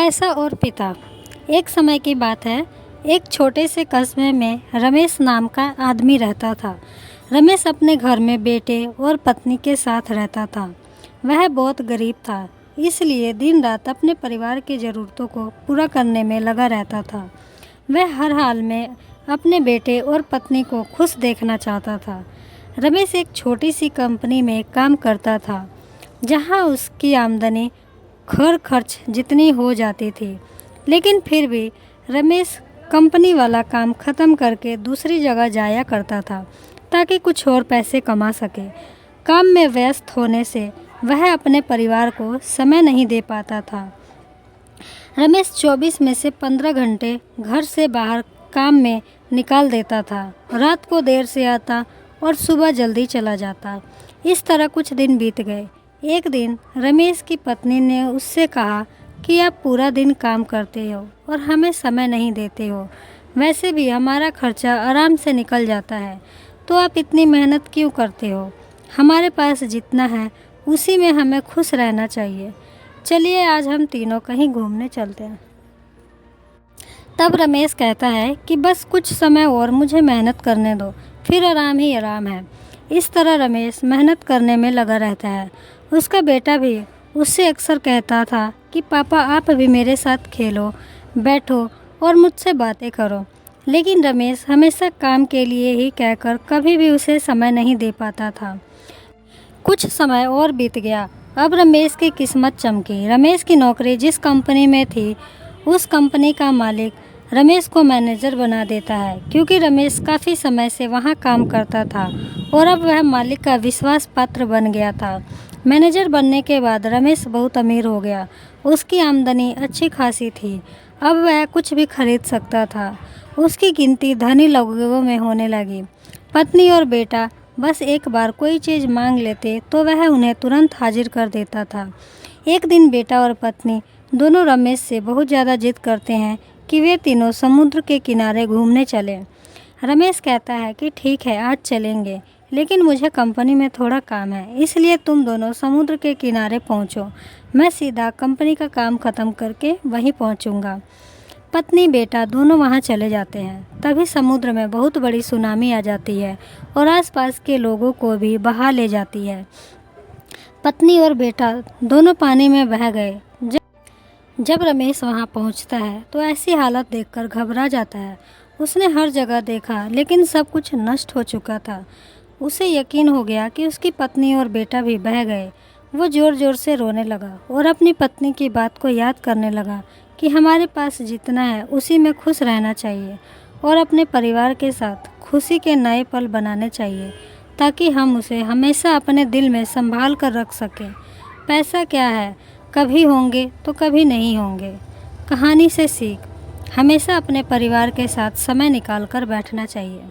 पैसा और पिता। एक समय की बात है, एक छोटे से कस्बे में रमेश नाम का आदमी रहता था। रमेश अपने घर में बेटे और पत्नी के साथ रहता था। वह बहुत गरीब था, इसलिए दिन रात अपने परिवार की ज़रूरतों को पूरा करने में लगा रहता था। वह हर हाल में अपने बेटे और पत्नी को खुश देखना चाहता था। रमेश एक छोटी सी कंपनी में काम करता था, जहां उसकी आमदनी घर खर्च जितनी हो जाती थी। लेकिन फिर भी रमेश कंपनी वाला काम ख़त्म करके दूसरी जगह जाया करता था, ताकि कुछ और पैसे कमा सके। काम में व्यस्त होने से वह अपने परिवार को समय नहीं दे पाता था। रमेश 24 में से 15 घंटे घर से बाहर काम में निकाल देता था। रात को देर से आता और सुबह जल्दी चला जाता। इस तरह कुछ दिन बीत गए। एक दिन रमेश की पत्नी ने उससे कहा कि आप पूरा दिन काम करते हो और हमें समय नहीं देते हो। वैसे भी हमारा खर्चा आराम से निकल जाता है, तो आप इतनी मेहनत क्यों करते हो? हमारे पास जितना है उसी में हमें खुश रहना चाहिए। चलिए आज हम तीनों कहीं घूमने चलते हैं। तब रमेश कहता है कि बस कुछ समय और मुझे मेहनत करने दो, फिर आराम ही आराम है। इस तरह रमेश मेहनत करने में लगा रहता है। उसका बेटा भी उससे अक्सर कहता था कि पापा आप भी मेरे साथ खेलो, बैठो और मुझसे बातें करो। लेकिन रमेश हमेशा काम के लिए ही कहकर कभी भी उसे समय नहीं दे पाता था। कुछ समय और बीत गया। अब रमेश की किस्मत चमकी। रमेश की नौकरी जिस कंपनी में थी, उस कंपनी का मालिक रमेश को मैनेजर बना देता है, क्योंकि रमेश काफ़ी समय से वहां काम करता था और अब वह मालिक का विश्वास पात्र बन गया था। मैनेजर बनने के बाद रमेश बहुत अमीर हो गया। उसकी आमदनी अच्छी खासी थी। अब वह कुछ भी खरीद सकता था। उसकी गिनती धनी लोगों में होने लगी। पत्नी और बेटा बस एक बार कोई चीज़ मांग लेते तो वह उन्हें तुरंत हाजिर कर देता था। एक दिन बेटा और पत्नी दोनों रमेश से बहुत ज़्यादा जिद करते हैं कि वे तीनों समुद्र के किनारे घूमने चलें। रमेश कहता है कि ठीक है, आज चलेंगे, लेकिन मुझे कंपनी में थोड़ा काम है, इसलिए तुम दोनों समुद्र के किनारे पहुंचो। मैं सीधा कंपनी का काम ख़त्म करके वहीं पहुंचूंगा। पत्नी बेटा दोनों वहां चले जाते हैं। तभी समुद्र में बहुत बड़ी सुनामी आ जाती है और आसपास के लोगों को भी बहा ले जाती है। पत्नी और बेटा दोनों पानी में बह गए। जब रमेश वहां पहुंचता है तो ऐसी हालत देखकर घबरा जाता है। उसने हर जगह देखा, लेकिन सब कुछ नष्ट हो चुका था। उसे यकीन हो गया कि उसकी पत्नी और बेटा भी बह गए। वो ज़ोर ज़ोर से रोने लगा और अपनी पत्नी की बात को याद करने लगा कि हमारे पास जितना है उसी में खुश रहना चाहिए और अपने परिवार के साथ खुशी के नए पल बनाने चाहिए, ताकि हम उसे हमेशा अपने दिल में संभाल कर रख सकें। पैसा क्या है, कभी होंगे तो कभी नहीं होंगे। कहानी से सीख, हमेशा अपने परिवार के साथ समय निकाल कर बैठना चाहिए।